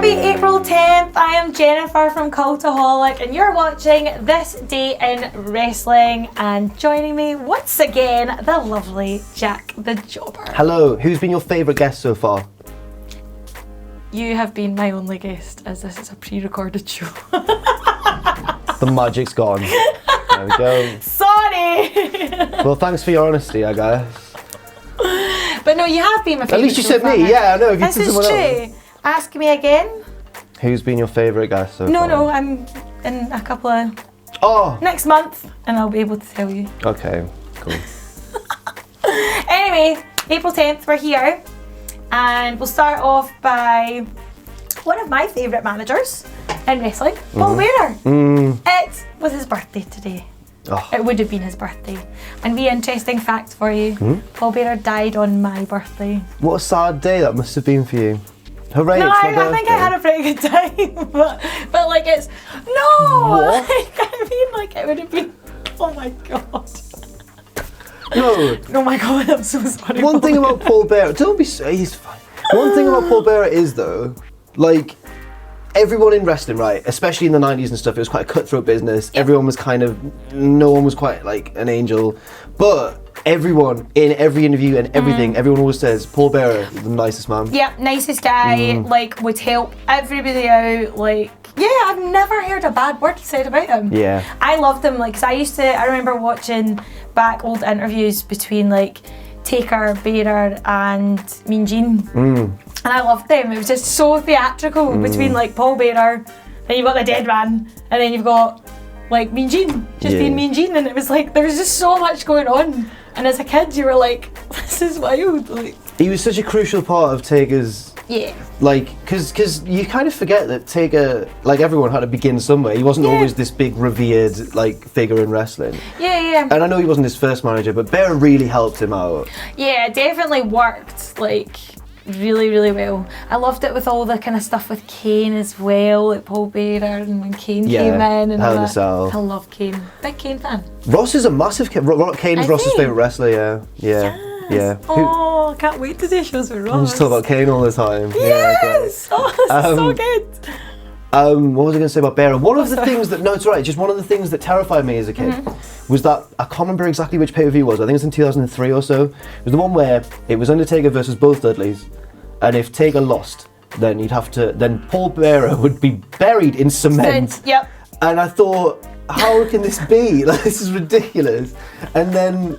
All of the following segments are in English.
Happy April 10th, I am Jennifer from Cultaholic and you're watching This Day in Wrestling, and joining me once again, the lovely Jack the Jobber. Hello, who's been your favourite guest so far? You have been my only guest, as this is a pre-recorded show. The magic's gone. There we go. Sorry! Well, thanks for your honesty, I guess. But no, you have been my favourite. At least you said me, yeah, I know. If you this said is someone true. else. Ask me again. Who's been your favourite guest so far? No, I'm in a couple of... Oh! Next month, and I'll be able to tell you. Okay, cool. Anyway, April 10th, we're here. And we'll start off by one of my favourite managers in wrestling, Paul Bearer. It was his birthday today. Oh. It would have been his birthday. And wee interesting fact for you, Paul Bearer died on my birthday. What a sad day that must have been for you. Hooray, No, it's my I think I had a pretty good time, but like it's, no! What? Like, I mean, like it would have been, oh my god. No. Oh my god, I'm so sorry. One thing about Paul Bearer, don't be, he's fine. One thing about Paul Bearer is though, like, everyone in wrestling, right, especially in the 90s and stuff, it was quite a cutthroat business. Yep. Everyone was kind of, no one was quite like an angel. But everyone, in every interview and everything, everyone always says, Paul Bearer, the nicest man. Yeah, nicest guy, like, would help everybody out, like, yeah, I've never heard a bad word said about him. Yeah. I loved him, like, 'cause I remember watching back old interviews between, like, Taker, Bearer and Mean Gene. And I loved them. It was just so theatrical between like Paul Bearer, then you've got the dead man, and then you've got like Mean Gene, just being Mean Gene, and it was like there was just so much going on. And as a kid, you were like, "This is wild!" Like he was such a crucial part of Taker's. Yeah. Like, because you kind of forget that Taker, like everyone, had to begin somewhere. He wasn't always this big revered like figure in wrestling. Yeah. And I know he wasn't his first manager, but Bearer really helped him out. Yeah, it definitely worked. Like. Really, really well. I loved it with all the kind of stuff with Kane as well, like Paul Bearer, and when Kane came in and Hell all in a that. Cell. I love Kane. Big Kane fan. Ross is a massive Kane is Ross's favourite wrestler, yeah. Oh, I can't wait to do shows with Ross. We just talk about Kane all the time. Yes! Oh, this is so good. What was I going to say about Bearer? One of the things that, no, it's right, just one of the things that terrified me as a kid was that, I can't remember exactly which pay-per-view it was, I think it was in 2003 or so. It was the one where it was Undertaker versus both Dudleys, and if Taker lost, then then Paul Bearer would be buried in cement. Yep. And I thought, how can this be? Like, this is ridiculous. And then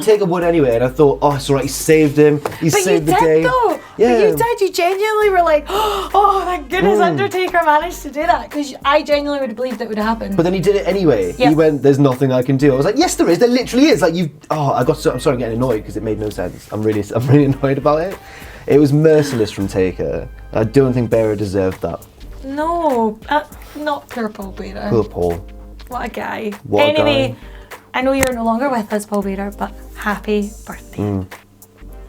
Taker won anyway, and I thought, oh, it's alright, he saved him. He saved the day. Though. Yeah. But you did. You genuinely were like, oh, thank goodness Undertaker managed to do that, because I genuinely would have believed it would happen. But then he did it anyway. Yep. He went, there's nothing I can do. I was like, yes, there is. There literally is. Like I'm sorry, I'm getting annoyed because it made no sense. I'm really annoyed about it. It was merciless from Taker. I don't think Bearer deserved that. No, not poor Paul Bearer. Poor Paul. What a guy. What a anyway, guy. I know you're no longer with us, Paul Bearer, but happy birthday.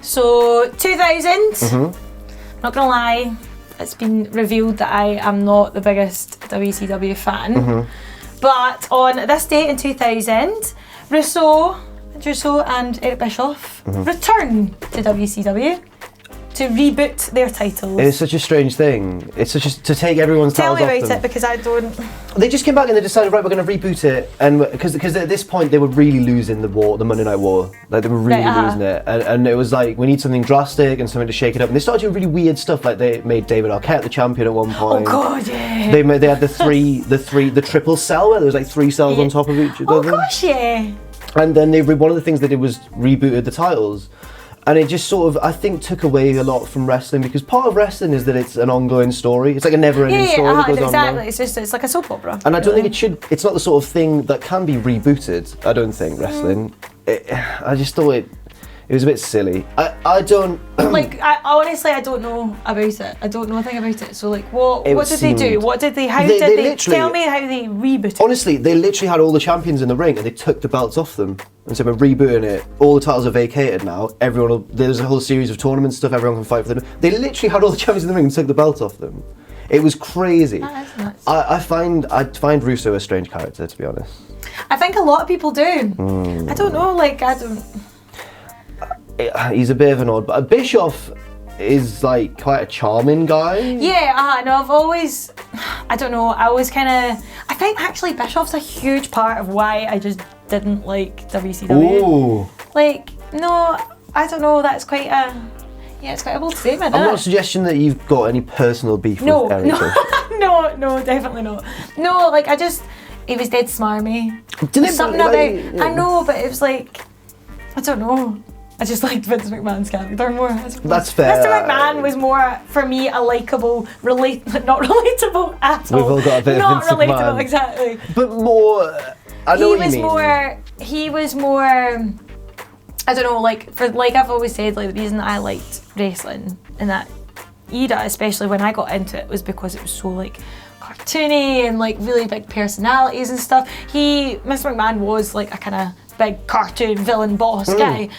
So, 2000, not gonna lie, it's been revealed that I am not the biggest WCW fan. But on this date in 2000, Russo and Eric Bischoff returned to WCW to reboot their titles. It's such a strange thing. It's such to take everyone's Tell titles me off about them. it, because I don't... They just came back and they decided, right, we're going to reboot it, and because at this point they were really losing the Monday Night War. Like they were really losing it, and it was like, we need something drastic and something to shake it up. And they started doing really weird stuff, like they made David Arquette the champion at one point. Oh god, yeah. They had the triple cell where there was like 3 cells on top of each other. Oh gosh, yeah. And then one of the things they did was rebooted the titles. And it just sort of, I think, took away a lot from wrestling, because part of wrestling is that it's an ongoing story. It's like a never-ending story that goes on. Exactly. It's like a soap opera. And I don't think it's not the sort of thing that can be rebooted, I don't think, wrestling. I just thought it was a bit silly. I don't... honestly, I don't know about it. I don't know a thing about it. So, like, what did they do? Tell me how they rebooted. Honestly, they literally had all the champions in the ring and they took the belts off them. And so we're rebooting it. All the titles are vacated now. There's a whole series of tournament stuff, everyone can fight for them. They literally had all the champions in the ring and took the belt off them. It was crazy. That is nuts. I find Russo a strange character, to be honest. I think a lot of people do. I don't know, he's a bit of an odd, but Bischoff is like quite a charming guy. Yeah, no, I've always, I don't know, I think actually Bischoff's a huge part of why I just didn't like WCW. Ooh. Like, no, I don't know, it's quite a bold statement, I'm isn't not suggesting that you've got any personal beef with Eric. No, definitely not. No, like he was dead smarmy. Didn't Something about, I know, but it was like, I don't know. I just liked Vince McMahon's character more. That's fair. Mr. McMahon was more, for me, a likeable, not relatable at all. We've all got a bit of Vince relatable, McMahon. exactly. But more, I know what you mean. He was more, I don't know, like I've always said, like the reason that I liked wrestling in that era, especially when I got into it, was because it was so like cartoony and like really big personalities and stuff. Mr. McMahon was like a kind of big cartoon villain boss guy.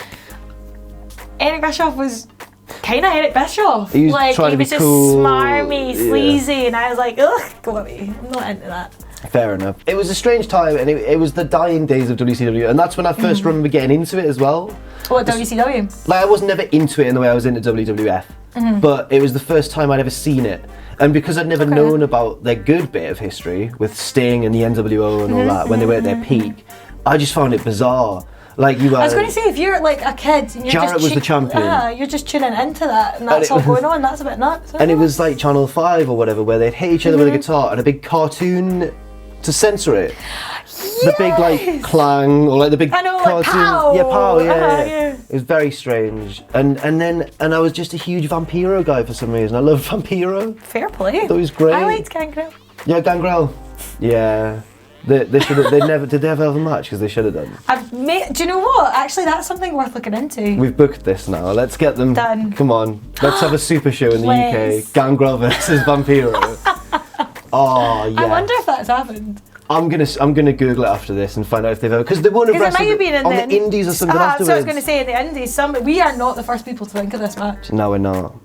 Eric Bischoff was kind of Eric Bischoff. He was trying to be just cool, smarmy, sleazy, and I was like, ugh, go away. I'm not into that. Fair enough. It was a strange time, and it was the dying days of WCW, and that's when I first remember getting into it as well. What, WCW? Like, I was never into it in the way I was into WWF, but it was the first time I'd ever seen it. And because I'd never known about their good bit of history with Sting and the NWO and all that when they were at their peak, I just found it bizarre. Like I was going to say, if you're like a kid and you're Jarrett was the champion. You're just tuning into that, and that's all going on. That's a bit nuts. And it was like Channel 5 or whatever, where they'd hit each other with a guitar and a big cartoon to censor it. Yes! The big like clang or like the big cartoon. Like pow. Yeah, pow. Yeah. Yeah. It was very strange. And I was just a huge Vampiro guy for some reason. I loved Vampiro. Fair play. I thought he was great. I liked Gangrel. Yeah, Gangrel. Yeah. They should have. Did they ever have a match? Because they should have done. Do you know what? Actually, that's something worth looking into. We've booked this now. Let's get them done. Come on. Let's have a super show in the Let's. UK. Gangrel versus Vampiro. Oh yeah. I wonder if that's happened. I'm gonna Google it after this and find out if they've ever, because they won't have Because it might have been in on the Indies or something afterwards. So I was going to say in the Indies. We are not the first people to think of this match. No, we're not.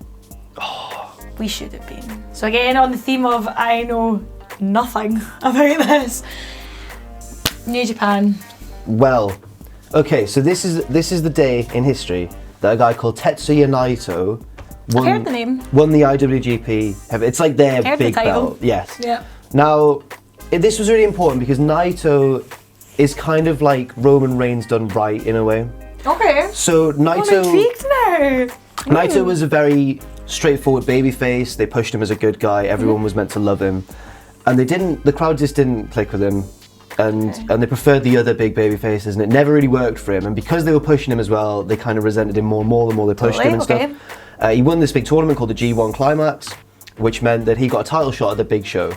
We should have been. So again, on the theme of I know nothing about this, New Japan. Well, okay, so this is the day in history that a guy called Tetsuya Naito I've heard the name. won the IWGP. It's like their Heard big the title. belt. Yes. Yeah. Now, this was really important because Naito is kind of like Roman Reigns done right in a way. Okay. So I'm intrigued now. Naito was a very straightforward babyface. They pushed him as a good guy. Everyone was meant to love him, and the crowd just didn't click with him, and they preferred the other big baby faces, and it never really worked for him. And because they were pushing him as well, they kind of resented him more and more the more they pushed him and stuff. He won this big tournament called the G1 Climax, which meant that he got a title shot at the big show.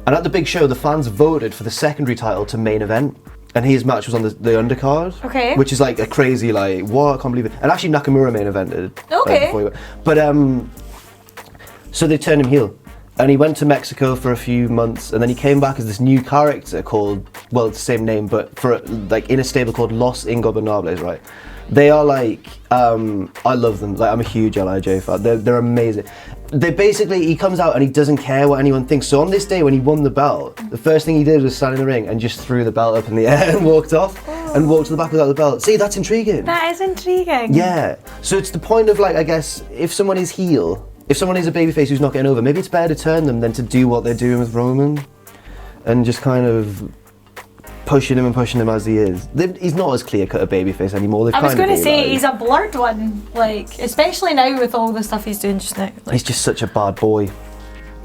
And at the big show, the fans voted for the secondary title to main event, and his match was on the undercard. Okay. Which is like a crazy, like, what? I can't believe it. And actually Nakamura main evented. Okay. So they turned him heel. And he went to Mexico for a few months, and then he came back as this new character called, well, it's the same name, but for like in a stable called Los Ingobernables, right? They are like, I love them. Like, I'm a huge LIJ fan. They're amazing. He comes out and he doesn't care what anyone thinks. So on this day when he won the belt, the first thing he did was stand in the ring and just threw the belt up in the air and walked off and walked to the back without the belt. See, that's intriguing. That is intriguing. Yeah. So it's the point of, like, I guess, if someone is heel, if someone is a babyface who's not getting over, maybe it's better to turn them than to do what they're doing with Roman and just kind of pushing him as he is. He's not as clear-cut a babyface anymore. I was going to say, he's a blurred one, like, especially now with all the stuff he's doing just now. Like, he's just such a bad boy.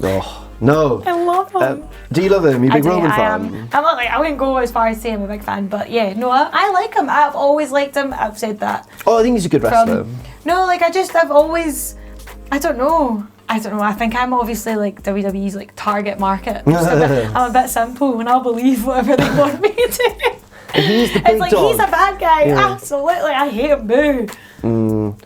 Oh, no. I love him. Do you love him? Are you a big Roman fan? I'm not like, I wouldn't go as far as saying I'm a big fan, but yeah, no, I like him. I've always liked him. I've said that. Oh, I think he's a good wrestler. No, like, I've always, I don't know. I think I'm obviously like WWE's like target market. I'm a bit simple and I'll believe whatever they want me to. He's the big it's like, dog. he's a bad guy. Yeah. Absolutely. I hate him, boo.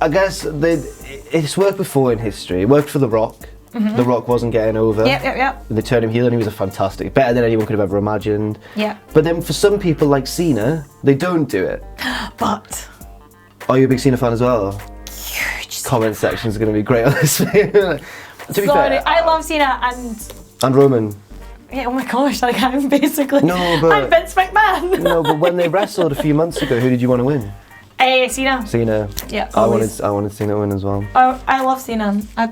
I guess it's worked before in history. It worked for The Rock. Mm-hmm. The Rock wasn't getting over. Yep. They turned him heel and he was better than anyone could have ever imagined. Yeah. But then for some people like Cena, they don't do it. But. Are you a big Cena fan as well? Huge. Comment section's going to be great on this. To be fair, I love Cena and Roman. Yeah, oh my gosh, like I'm basically. No, but I'm Vince McMahon. No, but when they wrestled a few months ago, who did you want to win? Cena. Cena. Yeah, I always. wanted Cena to win as well. Oh, I love Cena. I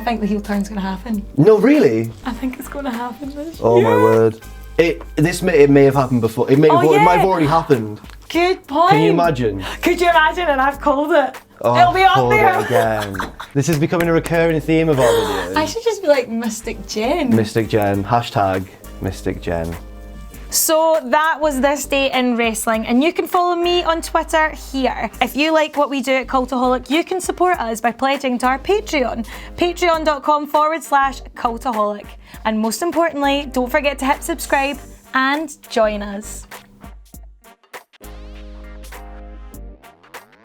think the heel turn's gonna happen. No, really? I think it's gonna happen this Oh year. my word! It may have happened before. It might have already happened. Good point. Can you imagine? Could you imagine? And I've called it. Oh, It'll be up called there it again. This is becoming a recurring theme of our videos. I should just be like Mystic Jen. Mystic Jen. Hashtag Mystic Jen. So that was this day in wrestling, and you can follow me on Twitter here. If you like what we do at Cultaholic, you can support us by pledging to our Patreon, patreon.com/Cultaholic. And most importantly, don't forget to hit subscribe and join us.